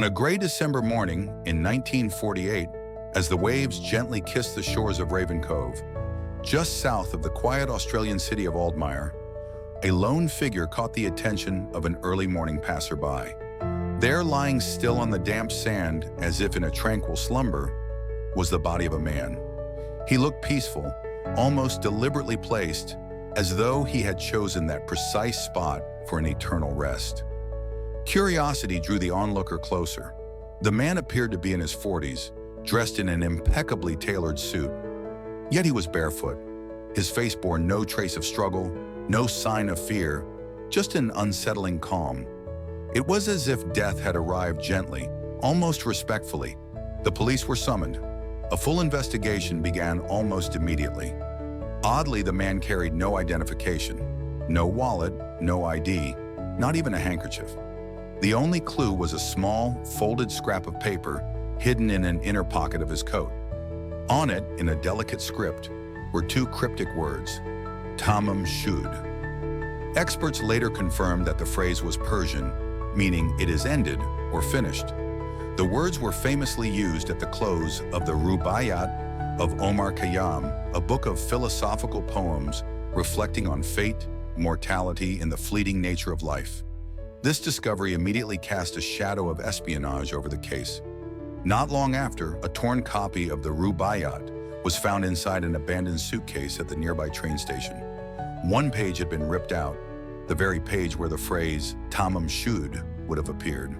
On a gray December morning in 1948, as the waves gently kissed the shores of Raven Cove, just south of the quiet Australian city of Aldmire, a lone figure caught the attention of an early morning passerby. There, lying still on the damp sand as if in a tranquil slumber, was the body of a man. He looked peaceful, almost deliberately placed, as though he had chosen that precise spot for an eternal rest. Curiosity drew the onlooker closer. The man appeared to be in his 40s, dressed in an impeccably tailored suit. Yet he was barefoot. His face bore no trace of struggle, no sign of fear, just an unsettling calm. It was as if death had arrived gently, almost respectfully. The police were summoned. A full investigation began almost immediately. Oddly, the man carried no identification, no wallet, no ID, not even a handkerchief. The only clue was a small, folded scrap of paper hidden in an inner pocket of his coat. On it, in a delicate script, were two cryptic words, Tamam Shud. Experts later confirmed that the phrase was Persian, meaning it is ended or finished. The words were famously used at the close of the Rubaiyat of Omar Khayyam, a book of philosophical poems reflecting on fate, mortality, and the fleeting nature of life. This discovery immediately cast a shadow of espionage over the case. Not long after, a torn copy of the Rubaiyat was found inside an abandoned suitcase at the nearby train station. One page had been ripped out, the very page where the phrase Tamam Shud would have appeared.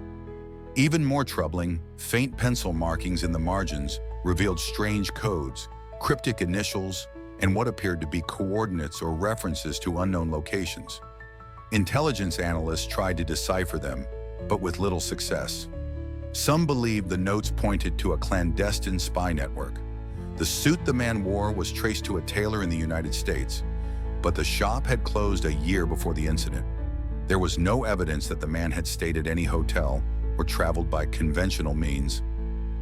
Even more troubling, faint pencil markings in the margins revealed strange codes, cryptic initials, and what appeared to be coordinates or references to unknown locations. Intelligence analysts tried to decipher them, but with little success. Some believed the notes pointed to a clandestine spy network. The suit the man wore was traced to a tailor in the United States, but the shop had closed a year before the incident. There was no evidence that the man had stayed at any hotel or traveled by conventional means,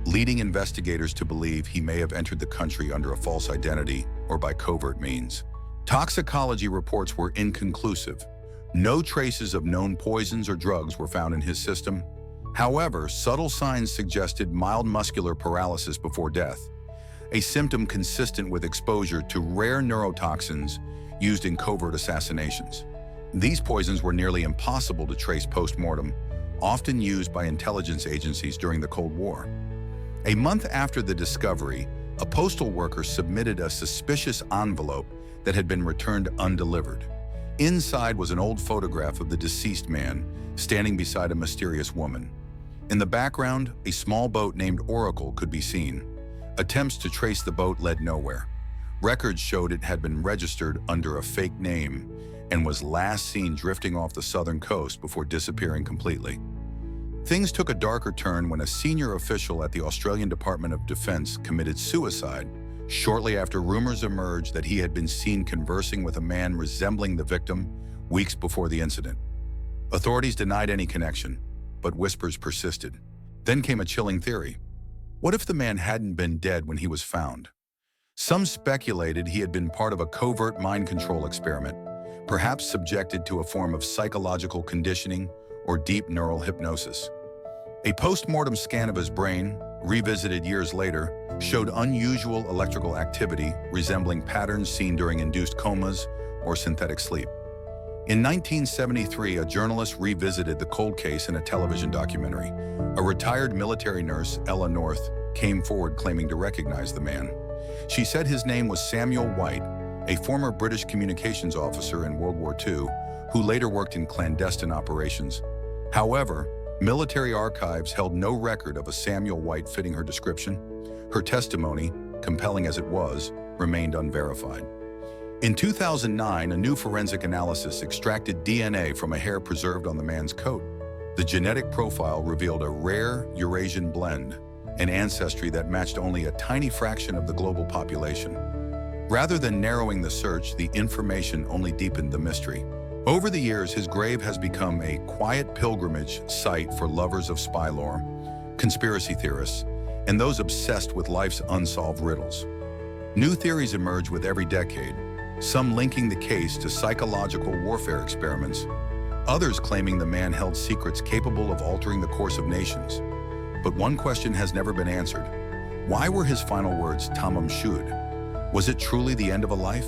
leading investigators to believe he may have entered the country under a false identity or by covert means. Toxicology reports were inconclusive. No traces of known poisons or drugs were found in his system. However, subtle signs suggested mild muscular paralysis before death, a symptom consistent with exposure to rare neurotoxins used in covert assassinations. These poisons were nearly impossible to trace post-mortem, often used by intelligence agencies during the Cold War. A month after the discovery, a postal worker submitted a suspicious envelope that had been returned undelivered. Inside was an old photograph of the deceased man standing beside a mysterious woman. In the background, a small boat named Oracle could be seen. Attempts to trace the boat led nowhere. Records showed it had been registered under a fake name and was last seen drifting off the southern coast before disappearing completely. Things took a darker turn when a senior official at the Australian Department of Defence committed suicide shortly after rumors emerged that he had been seen conversing with a man resembling the victim weeks before the incident. Authorities denied any connection, but whispers persisted. Then came a chilling theory. What if the man hadn't been dead when he was found? Some speculated he had been part of a covert mind control experiment, perhaps subjected to a form of psychological conditioning or deep neural hypnosis. A post-mortem scan of his brain, revisited years later, showed unusual electrical activity resembling patterns seen during induced comas or synthetic sleep. In 1973, a journalist revisited the cold case in a television documentary. A retired military nurse, Ella North, came forward claiming to recognize the man. She said his name was Samuel White, a former British communications officer in World War II, who later worked in clandestine operations. However, military archives held no record of a Samuel White fitting her description. Her testimony, compelling as it was, remained unverified. In 2009, a new forensic analysis extracted DNA from a hair preserved on the man's coat. The genetic profile revealed a rare Eurasian blend, an ancestry that matched only a tiny fraction of the global population. Rather than narrowing the search, the information only deepened the mystery. Over the years, his grave has become a quiet pilgrimage site for lovers of spy lore, conspiracy theorists, and those obsessed with life's unsolved riddles. New theories emerge with every decade, some linking the case to psychological warfare experiments, others claiming the man held secrets capable of altering the course of nations. But one question has never been answered. Why were his final words Tamam Shud? Was it truly the end of a life?